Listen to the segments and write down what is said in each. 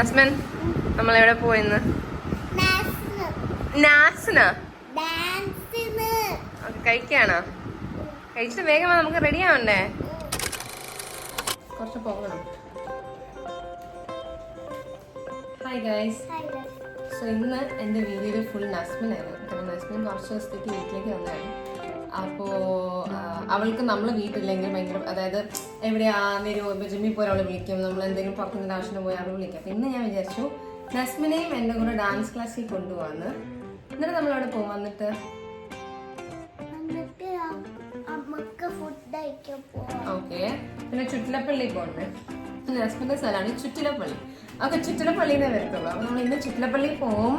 നാസ്മൻ നമ്മളെവിടെ പോയിന്ന്? നാസിന് കഴിക്കാണോ? കഴിച്ചിട്ട് വേഗം നമുക്ക് റെഡി ആവണ്ടേ? കുറച്ച് പോകണം. Hi guys. സോ ഇന്ന് എൻ്റെ വീഡിയോയിൽ ഫുൾ നസ്മിനായിരുന്നു. കാരണം നസ്മിൻ കുറച്ച് ദിവസത്തേക്ക് വീട്ടിലേക്ക് വന്നതാണ്. അപ്പോൾ അവൾക്ക് നമ്മൾ വീട്ടില്ലെങ്കിൽ ഭയങ്കര, അതായത് എവിടെയാ വരുമോ, ഇപ്പോൾ ജിമ്മിൽ പോയി അവൾ വിളിക്കും, നമ്മൾ എന്തെങ്കിലും പുറത്തുനിന്ന് ആവശ്യത്തിന് പോയി അവൾ വിളിക്കും. അപ്പോൾ ഇന്ന് ഞാൻ വിചാരിച്ചു നസ്മിനെയും എൻ്റെ കൂടെ ഡാൻസ് ക്ലാസ്സിൽ കൊണ്ടുപോകാമെന്ന്. എന്നിട്ട് നമ്മളവിടെ പോകും. വന്നിട്ട് ഓക്കെ, പിന്നെ ചുറ്റിലപ്പള്ളി പോകണ്ടേ? നസ്മിൻ്റെ സ്ഥലമാണ് ചുറ്റിലപ്പള്ളി. ഒക്കെ ചുറ്റിലപ്പള്ളിന്നേ വരത്തുള്ളൂ. അപ്പോൾ നമ്മൾ ഇന്ന് ചുറ്റിലപ്പള്ളി പോവും,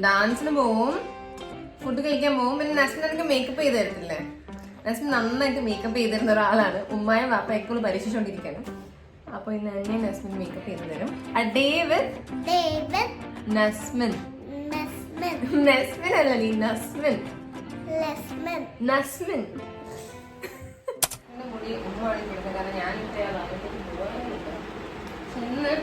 ഡാൻസിന് പോവും, ഫുഡ് കഴിക്കാൻ പോകും. പിന്നെ നസ്മിൻ എനിക്ക് മേക്കപ്പ് ചെയ്ത് തരത്തില്ലേ? നസ്മിൻ നന്നായിട്ട് മേക്കപ്പ് ചെയ്ത് തരുന്ന ഒരാളാണ്. ഉമ്മായും വാപ്പയൊക്കെ പരീക്ഷിച്ചുകൊണ്ടിരിക്കുകയാണ്. അപ്പോൾ ഇന്ന് എന്നെ നസ്മിൻ മേക്കപ്പ് ചെയ്ത് തരും. നസ്മിൻ നസ്മിൻ അല്ലല്ലേ, നസ്മിൻ നസ്മിൻ. എന്റെ മുടി ഉമ്മ കൊടുക്കുന്നത് കാരണം ഞാൻ ഇന്ന്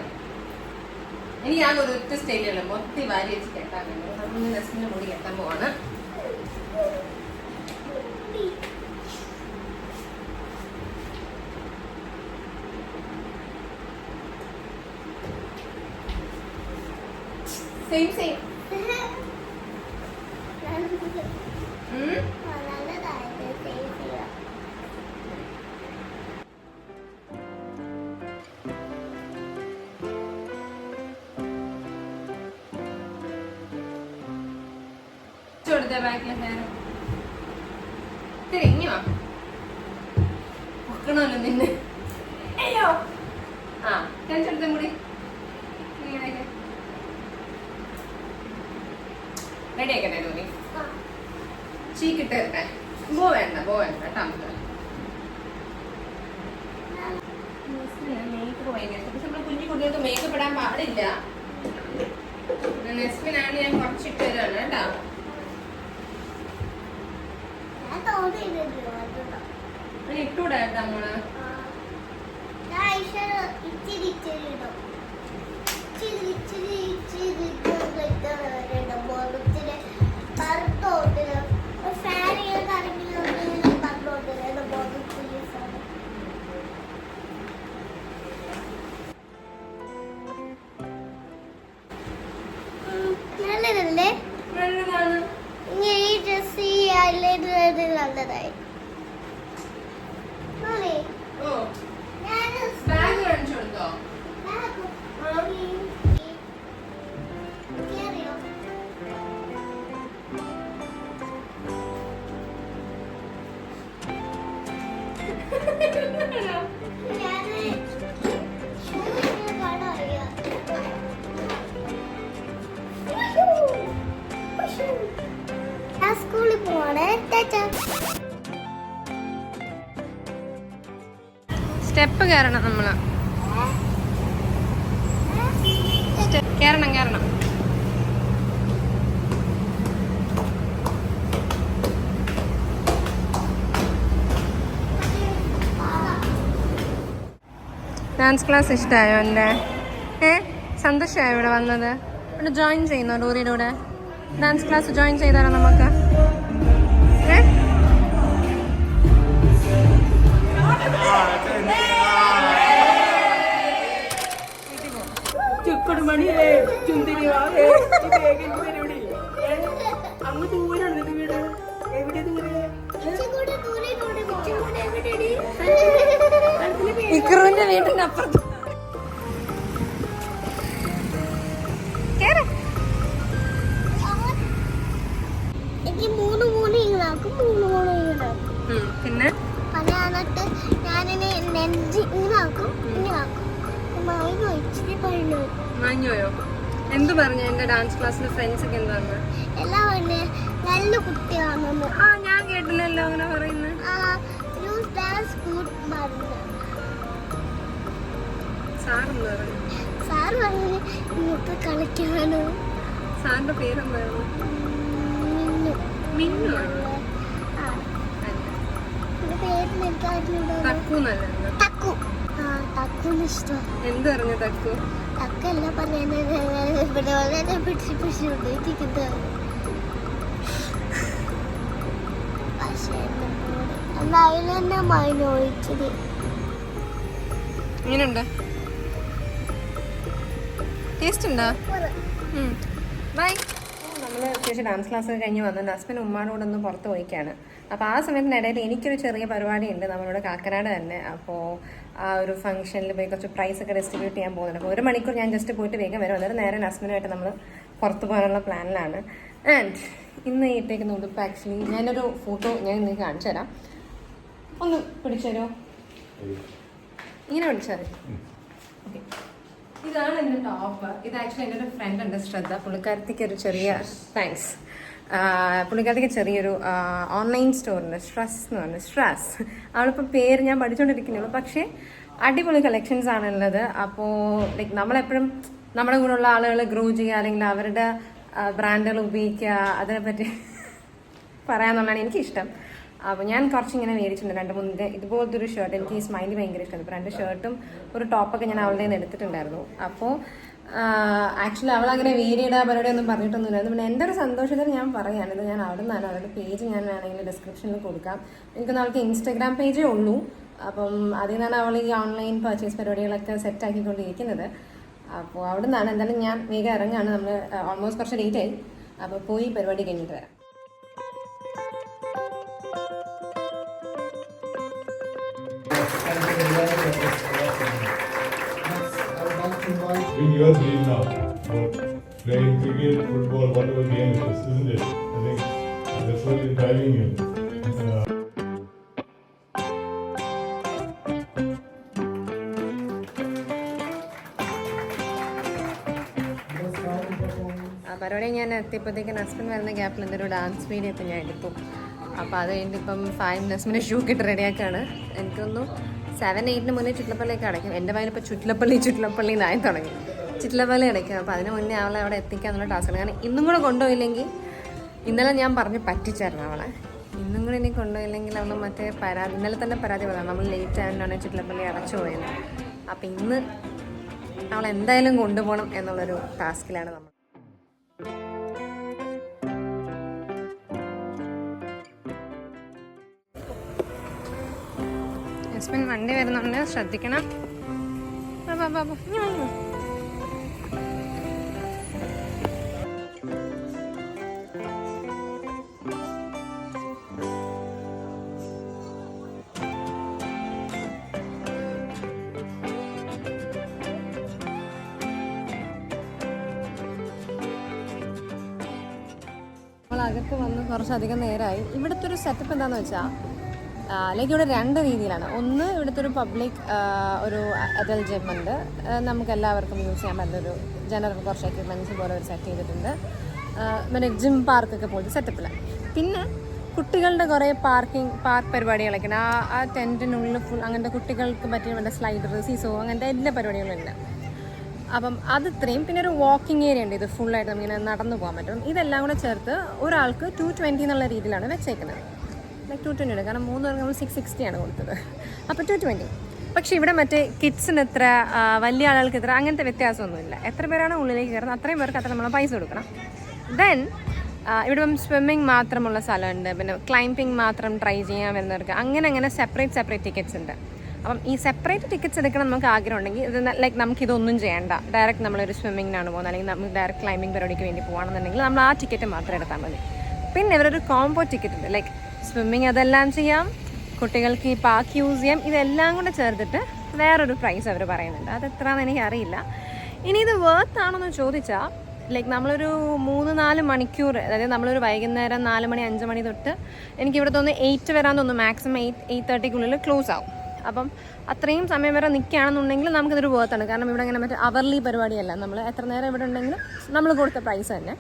ഇനി ഞാൻ ഒരൊറ്റ സ്റ്റൈലുള്ള മൊത്തി വാരി വെച്ച് കെട്ടാൻ വേണ്ടി നമ്മൾ നസ്മിന്റെ മുടി കെട്ടാൻ പോവാണ്. Same same. ബാക്കിലെ ഹെയർ തിരിഞ്ഞോ പൊക്കണല്ലോ നിന്നെ. അയ്യോ ആ കഴിച്ചെടുത്ത മുടി റെഡി ആക്കട്ടെ. തോന്നി ചീക്കിട്ട് തരട്ടെ? ബോ വേണ്ട കേട്ടോ. മേക്കപ്പ് ഭയങ്കര നമ്മൾ കുഞ്ഞു കുട്ടികൾക്ക് മേക്കപ്പ് ഇടാൻ പാടില്ല. നെസ്മിനാണ് ഞാൻ കുറച്ചിട്ട് തരാണ് കേട്ടോ. ഇട്ടൂടെ നമ്മള് നല്ലതല്ലേ? നല്ലതാണ്. ഈ ഡ്രസ് ഈ ഐലൈനർ നല്ലതായി. ബാഗ് കാണിച്ചു കൊടുത്തോ? സ്കൂളിൽ പോവാണ്. സ്റ്റെപ്പ് കയറണം നമ്മള്. കയറണം. ഡാൻസ് ക്ലാസ് ഇഷ്ടമായോ എൻ്റെ? സന്തോഷമായോ ഇവിടെ വന്നത്? ഇവിടെ ജോയിൻ ചെയ്യുന്നോ? ഡോറിയുടെ കൂടെ ഡാൻസ് ക്ലാസ് ജോയിൻ ചെയ്താലോ നമുക്ക്? ഇക്രുവിന്റെ വീട്ടിന്റെ അപ്പുറത്ത്. പിന്നെ വാങ്ങിയോയോ? എന്ത് പറഞ്ഞു എന്റെ ഡാൻസ് ക്ലാസ്സിലെ ഫ്രണ്ട്സ് ഒക്കെ എന്താ നല്ല കുട്ടിയാണെന്ന്? ഞാൻ കേട്ടില്ലല്ലോ അങ്ങനെ പറയുന്നത്. സാർ പറഞ്ഞു ഇങ്ങോട്ട് കളിക്കാനോ. സാറിന്റെ പേരെന്തായിരുന്നു? മിന്നു. പേര് തക്കു. തക്കുന് ഇഷ്ടം. എന്ത് പറഞ്ഞു തക്കു? തക്കെല്ലാം പറയുന്നത് ഇവിടെ വളരെ പിടിച്ചിട്ടുണ്ട് പക്ഷേ അതിലെന്നെ മൈന ഒഴിച്ചത്. എങ്ങനെയുണ്ട്? ടേസ്റ്റ് ഉണ്ടോ? ബൈ. നമ്മൾ അത്യാവശ്യം ഡാൻസ് ക്ലാസ് കഴിഞ്ഞ് വന്ന് ഹസ്ബൻഡ് ഉമ്മാടെ കൂടെ ഒന്ന് പുറത്ത് പോയിക്കാണ്. അപ്പോൾ ആ സമയത്തിനിടയിൽ എനിക്കൊരു ചെറിയ പരിപാടിയുണ്ട് നമ്മളിവിടെ കാക്കനാട് തന്നെ. അപ്പോൾ ആ ഒരു ഫംഗ്ഷനിൽ പോയി കുറച്ച് പ്രൈസൊക്കെ ഡിസ്ട്രിബ്യൂട്ട് ചെയ്യാൻ പോകുന്നുണ്ട്. അപ്പോൾ 1 മണിക്കൂർ ഞാൻ ജസ്റ്റ് പോയിട്ട് വേഗം വരും. അന്നേരം നേരെ ഹസ്ബൻഡുമായിട്ട് നമ്മൾ പുറത്ത് പോകാനുള്ള പ്ലാനിലാണ്. ആൻഡ് ഇന്ന് ഇട്ടേക്കുന്ന ഉടുപ്പ് ആക്ച്വലി ഞാനൊരു ഫോട്ടോ ഞാൻ നിങ്ങൾക്ക് കാണിച്ചു തരാം. ഒന്ന് പിടിച്ചേരോ? ഇങ്ങനെ പിടിച്ചാൽ ഓക്കെ. ഇതാണ് എൻ്റെ ടോപ്പ്. ഇത് ആക്ച്വലി എൻ്റെ ഒരു ഫ്രണ്ട് ഉണ്ട് ശ്രദ്ധ. പുള്ളിക്കാരത്തേക്ക് ഒരു ചെറിയ താങ്ക്സ്. പുള്ളിക്കാരത്തേക്ക് ചെറിയൊരു ഓൺലൈൻ സ്റ്റോറുണ്ട് സ്ട്രെസ് എന്ന് പറഞ്ഞത്. സ്ട്രെസ് അവളിപ്പോൾ പേര് ഞാൻ പഠിച്ചുകൊണ്ടിരിക്കുന്നുള്ളൂ. പക്ഷേ അടിപൊളി കളക്ഷൻസ് ആണുള്ളത്. അപ്പോൾ ലൈക്ക് നമ്മളെപ്പോഴും നമ്മുടെ കൂടെയുള്ള ആളുകൾ ഗ്രോ ചെയ്യുക അല്ലെങ്കിൽ അവരുടെ ബ്രാൻഡുകൾ ഉപയോഗിക്കുക അതിനെപ്പറ്റി പറയാമെന്നുള്ളതാണ് എനിക്കിഷ്ടം. അപ്പോൾ ഞാൻ കുറച്ചിങ്ങനെ മേടിച്ചിട്ടുണ്ട് 2-3 ഇതുപോലത്തെ ഒരു ഷർട്ട്. എനിക്ക് ഈ സ്മൈലി ഭയങ്കര ഇഷ്ടമാണ്. ഇപ്പോൾ 2 ഷർട്ടും ഒരു ടോപ്പൊക്കെ ഞാൻ അവളുടെ നിന്ന് എടുത്തിട്ടുണ്ടായിരുന്നു. അപ്പോൾ ആക്ച്വലി അവളങ്ങനെ വീഡിയോയുടെ പരിപാടി ഒന്നും പറഞ്ഞിട്ടൊന്നുമില്ലായിരുന്നു. പിന്നെ എൻ്റെ ഒരു സന്തോഷത്തിൽ ഞാൻ പറയുകയാണ്. ഇത് ഞാൻ അവിടെ നിന്നാണ്. അവരുടെ പേജ് ഞാൻ വേണമെങ്കിൽ ഡിസ്ക്രിപ്ഷനിൽ കൊടുക്കാം. എനിക്കൊന്നും അവൾക്ക് ഇൻസ്റ്റഗ്രാം പേജേ ഉള്ളൂ. അപ്പം അതിൽ നിന്നാണ് അവൾ ഈ ഓൺലൈൻ പർച്ചേസ് പരിപാടികളൊക്കെ സെറ്റാക്കിക്കൊണ്ടിരിക്കുന്നത്. അപ്പോൾ അവിടെ നിന്നാണ്. എന്തായാലും ഞാൻ വേഗം ഇറങ്ങുകയാണ്. നമ്മൾ ഓൾമോസ്റ്റ് കുറച്ച് ലേറ്റ് ആയി. അപ്പോൾ പോയി പരിപാടി കഴിഞ്ഞിട്ട് വരാം. In your dream now, but playing cricket, football, whatever game it is, isn't it? I think that's what is driving you. പരിപാടി ഞാൻ എത്തിയപ്പോഴത്തേക്കും ഹസ്ബൻഡ് വരുന്ന ഗ്യാപ്പിൽ എൻ്റെ ഒരു ഡാൻസ് വീഡിയോ ഒക്കെ ഞാൻ എടുത്തു. അപ്പോൾ അത് കഴിഞ്ഞിട്ട് ഇപ്പം 5 മിനിറ്റ്സിന് ഷൂ കിട്ട് റെഡിയാക്കാണ്. എനിക്കൊന്നും 7-8 മുന്നേ ചുറ്റിലപ്പള്ളിയൊക്കെ അടയ്ക്കും. എൻ്റെ വയലിൽ ഇപ്പോൾ ചുറ്റിലപ്പള്ളി നായി തുടങ്ങി. ചുറ്റിലപ്പള്ളി അടയ്ക്കും. അപ്പോൾ അതിന് മുന്നേ അവളെ അവിടെ എത്തിക്കാന്നുള്ള ടാസ്ക്കാണ്. കാരണം ഇന്നും കൂടെ കൊണ്ടുപോയില്ലെങ്കിൽ, ഇന്നലെ ഞാൻ പറഞ്ഞ് പറ്റിച്ചായിരുന്നു അവളെ, ഇന്നും കൂടെ ഇനി കൊണ്ടുപോയില്ലെങ്കിൽ അവൾ മറ്റേ ഇന്നലെ തന്നെ പരാതി പറയാം നമ്മൾ ലേറ്റ് ആയതുകൊണ്ടാണ് ചുറ്റിലപ്പള്ളി അടച്ചു പോയത്. അപ്പോൾ ഇന്ന് അവളെന്തായാലും കൊണ്ടുപോകണം എന്നുള്ളൊരു ടാസ്കിലാണ് നമ്മൾ. ഹസ്ബൻഡ് വണ്ടി വരുന്നുണ്ട്, ശ്രദ്ധിക്കണം. നമ്മളകത്ത് വന്ന് കുറച്ചധികം നേരമായി. ഇവിടുത്തെ ഒരു സെറ്റപ്പ് എന്താണെന്ന് വെച്ചാൽ ലൈക്ക് ഇവിടെ 2 രീതിയിലാണ്. ഒന്ന് ഇവിടുത്തെ ഒരു പബ്ലിക് ഒരു അഡൽ ജിം ഉണ്ട്. നമുക്ക് എല്ലാവർക്കും യൂസ് ചെയ്യാൻ പറ്റുന്നൊരു ജനറൽ കുറച്ച് എക്യുപ്മെൻറ്റ്സ് പോലെ ഒരു സെറ്റ് ചെയ്തിട്ടുണ്ട്. പിന്നെ ജിം പാർക്കൊക്കെ പോലത്തെ സെറ്റപ്പിലാണ്. പിന്നെ കുട്ടികളുടെ കുറേ പാർക്ക് പരിപാടികളൊക്കെ ഉണ്ട്. ആ ടെൻറ്റിനുള്ളിൽ ഫുൾ അങ്ങനത്തെ കുട്ടികൾക്ക് പറ്റിയ വേണ്ട സ്ലൈഡർ, സീസോ, അങ്ങനത്തെ എല്ലാ പരിപാടികളുണ്ട്. അപ്പം അത് ഇത്രയും. പിന്നെ ഒരു വാക്കിംഗ് ഏരിയ ഉണ്ട്. ഇത് ഫുള്ളായിട്ട് നമുക്കിങ്ങനെ നടന്നു പോകാൻ പറ്റും. ഇതെല്ലാം കൂടെ ചേർത്ത് ഒരാൾക്ക് 220 എന്നുള്ള രീതിയിലാണ് വെച്ചേക്കുന്നത്. ലൈക്ക് 220 ഉണ്ട്. കാരണം 3 പേർക്ക് നമ്മൾ 660 കൊടുത്തത്. അപ്പോൾ 220. പക്ഷേ ഇവിടെ മറ്റേ കിഡ്സിന് എത്ര, വലിയ ആളുകൾക്ക് എത്ര, അങ്ങനത്തെ വ്യത്യാസമൊന്നുമില്ല. എത്ര പേരാണ് ഉള്ളിലേക്ക് കയറുന്നത് അത്രയും പേർക്ക് അത്ര നമ്മൾ പൈസ കൊടുക്കണം. ദെൻ ഇവിടെ സ്വിമ്മിങ് മാത്രമുള്ള സ്ഥലമുണ്ട്. പിന്നെ ക്ലൈംബിങ് മാത്രം ട്രൈ ചെയ്യാൻ വരുന്നവർക്ക് അങ്ങനെ സെപ്പറേറ്റ് ടിക്കറ്റ്സ് ഉണ്ട്. അപ്പം ഈ സെപ്പറേറ്റ് ടിക്കറ്റ്സ് എടുക്കണം നമുക്ക് ആഗ്രഹം ഉണ്ടെങ്കിൽ. ഇത് ലൈക്ക് നമുക്കിതൊന്നും ചെയ്യേണ്ട, ഡയറക്റ്റ് നമ്മളൊരു സ്വിമ്മിങ്ങിനാണ് പോകുന്നത് അല്ലെങ്കിൽ നമുക്ക് ഡയറക്റ്റ് ക്ലൈംബിങ് പരിപാടിക്ക് വേണ്ടി പോകുകയാണെന്നുണ്ടെങ്കിൽ നമ്മൾ ആ ടിക്കറ്റ് മാത്രം എടുത്താൽ മതി. പിന്നെ ഇവരൊരു കോംബോ ടിക്കറ്റ് ഉണ്ട്. ലൈക്ക് സ്വിമ്മിങ് അതെല്ലാം ചെയ്യാം, കുട്ടികൾക്ക് ഈ പാർക്ക് യൂസ് ചെയ്യാം. ഇതെല്ലാം കൂടെ ചേർത്തിട്ട് വേറൊരു പ്രൈസ് അവർ പറയുന്നുണ്ട്. അതെത്രയാണെന്ന് എനിക്കറിയില്ല. ഇനി ഇത് വർത്ത് ആണെന്ന് ചോദിച്ചാൽ ലൈക്ക് നമ്മളൊരു 3-4 മണിക്കൂർ, അതായത് നമ്മളൊരു വൈകുന്നേരം 4 മണി 5 മണി തൊട്ട് എനിക്കിവിടെ തോന്നുന്നു 8 വരാൻ തോന്നുന്നു. മാക്സിമം 8:30 ക്ലോസ് ആവും. അപ്പം അത്രയും സമയം വരെ നിൽക്കുകയാണെന്നുണ്ടെങ്കിൽ നമുക്കിതൊരു വേർത്താണ്. കാരണം ഇവിടെ അങ്ങനെ മറ്റേ അവർലി പരിപാടിയല്ല. നമ്മൾ എത്ര നേരം ഇവിടെ ഉണ്ടെങ്കിലും നമ്മൾ കൊടുത്ത പ്രൈസ് തന്നെ.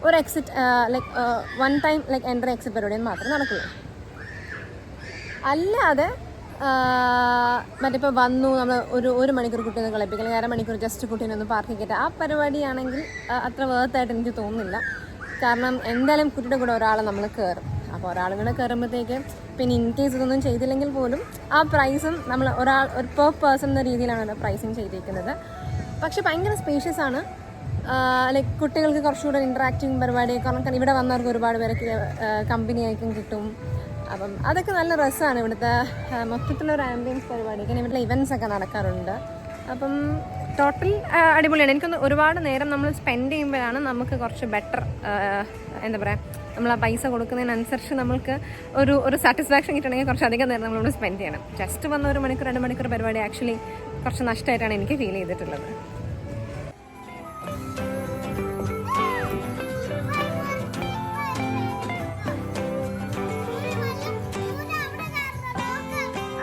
ഒരു exit like 1 time like entry exit പരിപാടിയെന്ന് മാത്രമേ നടക്കുള്ളൂ. അല്ലാതെ മറ്റിപ്പോൾ വന്നു നമ്മൾ ഒരു മണിക്കൂർ കുട്ടീനെ കളിപ്പിക്കുക, അല്ലെങ്കിൽ 1/2 മണിക്കൂർ ജസ്റ്റ് കുട്ടീനെ ഒന്ന് പാർക്കിൽ കയറ്റുക, ആ പരിപാടിയാണെങ്കിൽ അത്ര വേർത്തായിട്ട് എനിക്ക് തോന്നുന്നില്ല. കാരണം എന്തായാലും കുട്ടിയുടെ കൂടെ ഒരാളെ നമ്മൾ കയറും. അപ്പോൾ ഒരാളുകൾ കയറുമ്പോഴത്തേക്ക് പിന്നെ ഇൻ കേസ് ഇതൊന്നും ചെയ്തില്ലെങ്കിൽ പോലും ആ പ്രൈസും നമ്മൾ ഒരു പെർ പേഴ്സൺ എന്ന രീതിയിലാണ് പ്രൈസിങ് ചെയ്തിരിക്കുന്നത്. പക്ഷെ ഭയങ്കര സ്പേഷ്യസ് ആണ്. ലൈക്ക് കുട്ടികൾക്ക് കുറച്ചുകൂടെ ഇൻട്രാക്റ്റിംഗ് പരിപാടി, കാരണം ഇവിടെ വന്നവർക്ക് ഒരുപാട് പേർക്ക് കമ്പനിയായിരിക്കും കിട്ടും. അപ്പം അതൊക്കെ നല്ല രസമാണ് ഇവിടുത്തെ മൊത്തത്തിലൊരു ആംബിയൻസ് പരിപാടി. പിന്നെ ഇവിടുത്തെ ഇവൻറ്റ്സ് ഒക്കെ നടക്കാറുണ്ട്. അപ്പം ടോട്ടൽ അടിപൊളിയാണ്. എനിക്കൊന്ന് ഒരുപാട് നേരം നമ്മൾ സ്പെൻഡ് ചെയ്യുമ്പോഴാണ് നമുക്ക് കുറച്ച് ബെറ്റർ എന്താ പറയുക, നമ്മൾ ആ പൈസ കൊടുക്കുന്നതിനനുസരിച്ച് നമ്മൾക്ക് ഒരു സാറ്റിസ്ഫാക്ഷൻ കിട്ടണമെങ്കിൽ കുറച്ച് അധികം നേരം നമ്മളിവിടെ സ്പെൻഡ് ചെയ്യണം. ജസ്റ്റ് വന്ന 1 മണിക്കൂർ 2 മണിക്കൂർ പരിപാടി ആക്ച്വലി കുറച്ച് നഷ്ടമായിട്ടാണ് എനിക്ക് ഫീൽ ചെയ്തിട്ടുള്ളത്.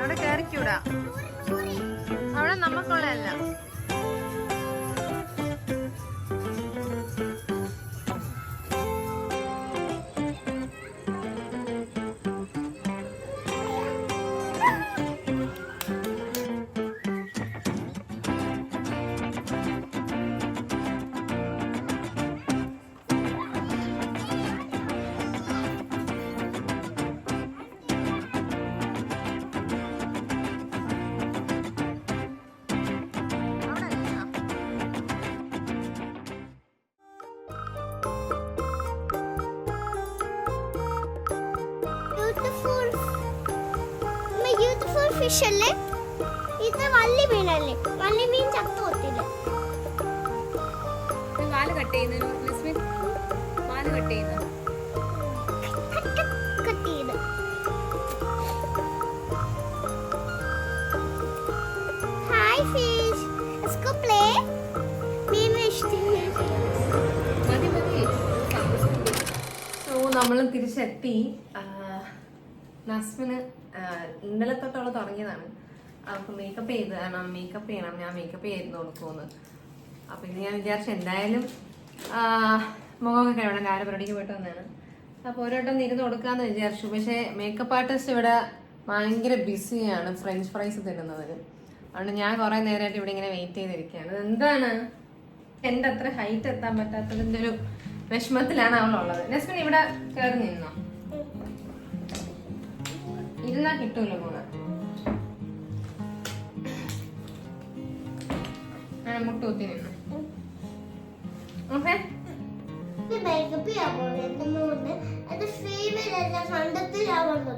അവിടെ കയറിക്കൂടാ, അവിടെ നമുക്കുള്ളതല്ല. ബ്യൂട്ടിഫുൾ ഫിഷ് അല്ലേ ഇത്? വള്ളി മീനല്ലേ? വള്ളി മീൻ ചത്തു പോത്തില്ല. വാല് കട്ട് ചെയ്യുന്നു, വാല് കട്ട് ചെയ്യുന്നു. Hi fish, let's go play. മീൻ ഇഷ്ടം. സോ നമ്മൾ തിരിച്ചെത്തി. നസ്മിന് ഇന്നലെ തൊട്ടുള്ള തുടങ്ങിയതാണ്. അപ്പോൾ മേക്കപ്പ് ചെയ്യണം, ഞാൻ മേക്കപ്പ് ചെയ്ത് കൊടുക്കുമെന്ന്. അപ്പോൾ ഇത് ഞാൻ വിചാരിച്ചു എന്തായാലും മുഖമൊക്കെ കഴിയണം, പരിപാടിക്ക് പോയിട്ട് വന്നതാണ്. അപ്പോൾ ഒരു വട്ടം ഇരുന്ന് കൊടുക്കാമെന്ന് വിചാരിച്ചു. പക്ഷേ മേക്കപ്പ് ആർട്ടിസ്റ്റ് ഇവിടെ ഭയങ്കര ബിസിയാണ് ഫ്രഞ്ച് ഫ്രൈസ് തരുന്നതിന്. അതുകൊണ്ട് ഞാൻ കുറേ നേരമായിട്ട് ഇവിടെ ഇങ്ങനെ വെയിറ്റ് ചെയ്തിരിക്കുകയാണ്. എന്താണ് എൻ്റെ അത്ര ഹൈറ്റ് എത്താൻ പറ്റാത്തതിൻ്റെ ഒരു വിഷമത്തിലാണ് അവളുള്ളത്. നസ്മിൻ ഇവിടെ കയറി നിന്നോ? ഇരുന്നാ കിട്ടൂല്ലോ മോളെ. മുട്ടൂത്തി നിന്നു. ഓക്കെ, മേക്കപ്പ് ചെയ്യാൻ പോകുന്നത് അത് ഫേവറേറ്റ് കണ്ടെത്തിയാവുന്നു.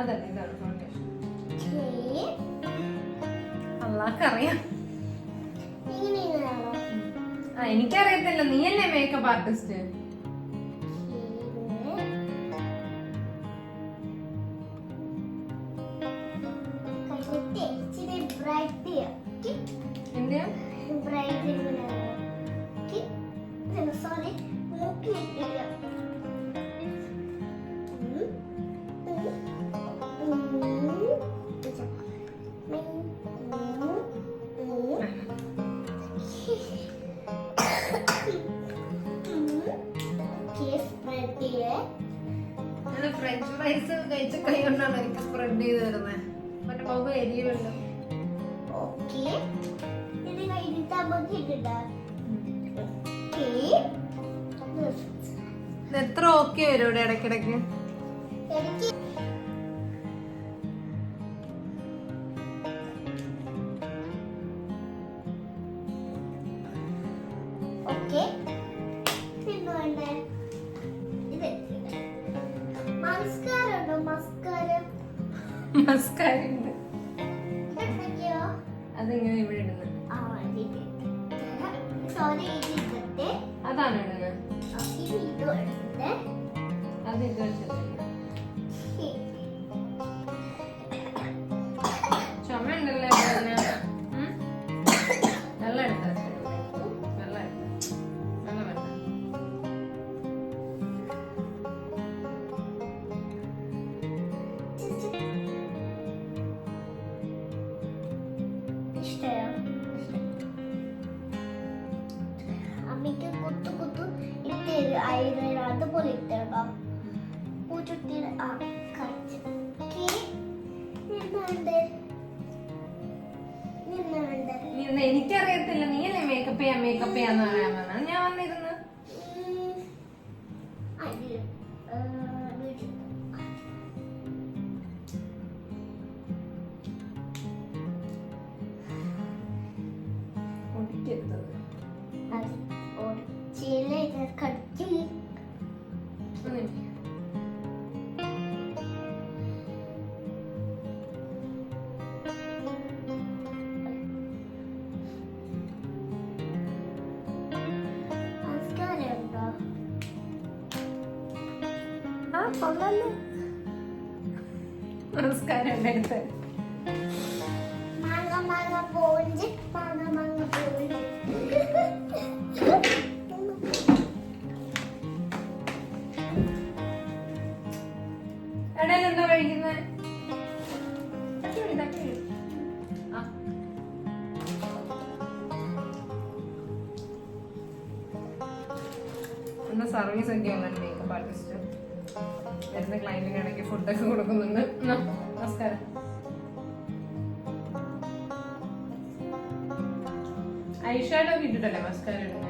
അതല്ല, ഇതാണ് ഫൗണ്ടേഷൻ. അള്ളാക്കറിയാം. എനിക്കറിയത്തില്ല, നീയല്ലേ മേക്കപ്പ് ആർട്ടിസ്റ്റ്. ഫ്രഞ്ച് ഫ്രൈസ് കഴിച്ച കൈ കൊണ്ടാണ് എനിക്ക് സ്പ്രെഡ് ചെയ്ത് തരുന്നത്. മറ്റേ മുഖം എരിയുമല്ലോ. എത്ര ഓക്കെ വരും ഇവിടെ ഇടയ്ക്കിടയ്ക്ക്? മസ്കാരുണ്ട്, അതെങ്ങനെ ഇവിടെ ഇടുന്നത്? അതാണ് ഇടുന്നത്. അത് ഇത് വെച്ചിട്ടുണ്ട്. ചുമയുണ്ടല്ലേ വെള്ളം എടുത്ത അമ്മയ്ക്ക് കുത്തു കുത്തു ഇട്ട് അതുപോലെ ഇട്ടോ പൂച്ചുട്ടി എനിക്കറിയത്തില്ല, നീയല്ലേ മേക്കപ്പ് ചെയ്യാന്ന് പറയാൻ പറഞ്ഞാൽ ഞാൻ വന്നിരുന്നു. കൊള്ളല്ലേ. നമസ്കാരം ഉണ്ടായിട്ട് മാങ്ങ മാങ്ങ പോഞ്ച് മാങ്ങ മാങ്ങ പോഞ്ച്. ഇടയിൽ എന്താ കഴിക്കുന്നത്? ഇന്ന് സർവീസ് ഒക്കെ ഉള്ളത് മേക്കപ്പ് ആർട്ടിസ്റ്റ് വരുന്ന ക്ലയന്റിന് ഇടയ്ക്ക് ഫുഡൊക്കെ കൊടുക്കുന്നുണ്ട്. നമസ്കാരം. ഐഷാഡോ ഇട്ടിട്ടല്ലേ മസ്കാര ഇടുന്നത്?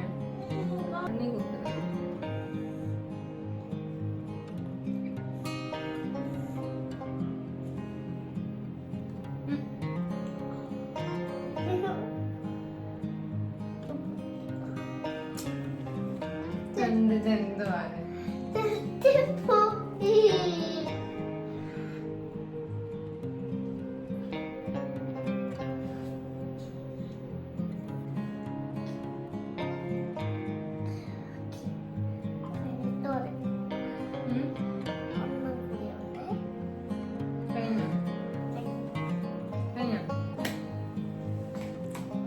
എന്തുവാണ്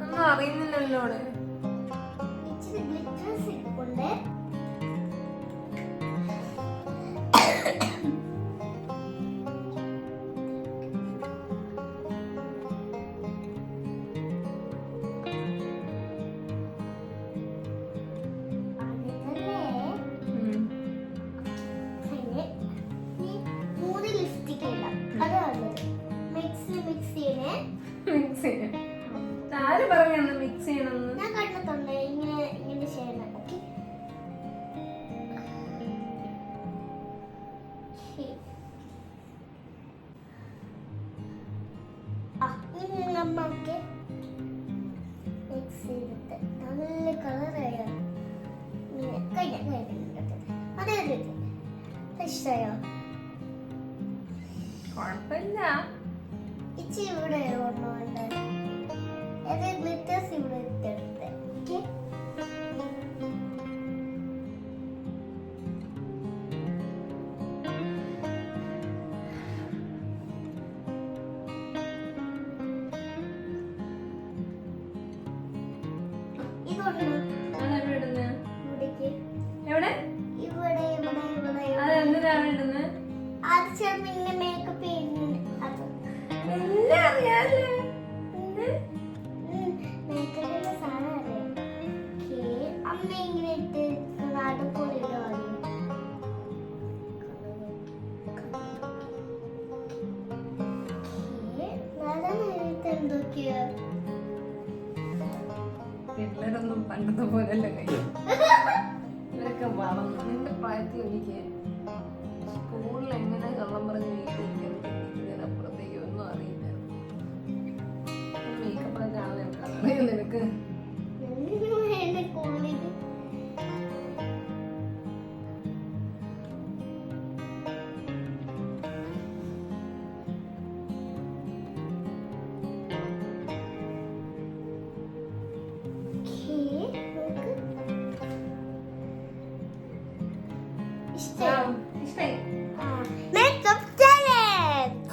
ഒന്നും അറിയുന്നില്ലല്ലോ. ഇച്ചിരി ഗ്ലിറ്റേഴ്സ് ഇരിപ്പുണ്ട്. ആര് പറഞ്ഞു മിക്സ് ചെയ്യണമെന്ന്? ഞാൻ കണ്ടിട്ടുണ്ട് ഇങ്ങനെ ഇങ്ങനെ ചെയ്യണം. നമുക്ക് മിക്സ് ചെയ്തിട്ട് നല്ല കളറായോ? അതെ ഇഷ്ടമായോ? കുഴപ്പമില്ല. ഇച്ചി ഇവിടെ ഓർമ്മയുണ്ട്. ഗ്ലിറ്റേഴ്സ് ഇവിടെ ഇട്ടെടുത്ത്. ഇതുണ്ട് ഇവിടേക്ക്. എവിടെ? ഇവിടെ ഇവിടെ ഇവിടെ അത് എന്തിനാണ് ഇടുന്നത്? അത് ചെറുപ്പം മേക്കപ്പ് ചെയ്യുന്നത്. അത് എല്ലാം അറിയാല്ലേ? മേക്കപ്പിന്റെ സാധനം അറിയാം. അമ്മ ഇങ്ങനെ ഇട്ട് നാട്ടുപോലെ ഇടുവാണ്. എന്തൊക്കെയാ പിള്ളേരൊന്നും പണ്ടത്തെ പോലെയല്ല കഴിയും. ഇവരൊക്കെ വളർന്നു. നിന്റെ പ്രായത്തിൽ എനിക്ക് സ്കൂളിൽ എങ്ങനെ കള്ളം പറഞ്ഞ് വീട്ടിലിരിക്കുന്നതിനപ്പുറത്തേക്ക് ഒന്നും അറിയില്ല. മേക്കപ്പ് ഒക്കെ അറിയാം നിനക്ക്.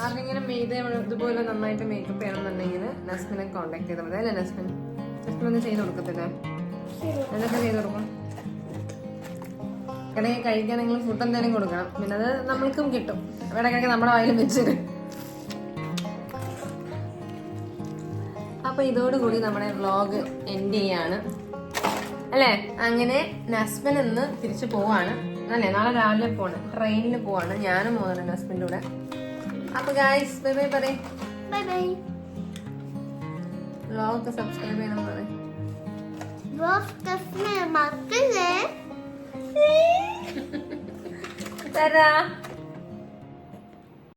ആരെങ്കിലും ഇതുപോലെ നന്നായിട്ട് മേക്കപ്പ് ചെയ്യണമെന്നുണ്ടെങ്കിൽ നസ്മിനെ കോണ്ടാക്ട് ചെയ്താൽ മതി അല്ലേ? നസ്മിൻ ഒന്ന് ചെയ്ത് കൊടുക്കത്തില്ലേ? എന്തൊക്കെ ചെയ്ത് കൊടുക്കും? ഇടയ്ക്ക് കഴിക്കാൻ നിങ്ങൾ ഫുഡ് എന്തെങ്കിലും കൊടുക്കണം. പിന്നെ അത് നമ്മൾക്കും കിട്ടും. ഇടയ്ക്കൊക്കെ നമ്മുടെ വായിലും വെച്ച്. അപ്പൊ ഇതോടുകൂടി നമ്മുടെ വ്ളോഗ് എൻഡ് ചെയ്യാണ് അല്ലേ? അങ്ങനെ നസ്മിൻ ഇന്ന് തിരിച്ചു പോവാണ് അല്ലേ? നാളെ രാവിലെ പോണ്. ട്രെയിനിൽ പോവാണ്. ഞാനും പോകുന്നുണ്ട് നസ്മിൻ്റെ കൂടെ. അപ്പൊ ഗായ്സ് ബൈ ബൈ പറയ്. Bye bye. വ്ളോഗ് സബ്സ്ക്രൈബ് ചെയ്യണം പറയ്. മക്കളെ തരാ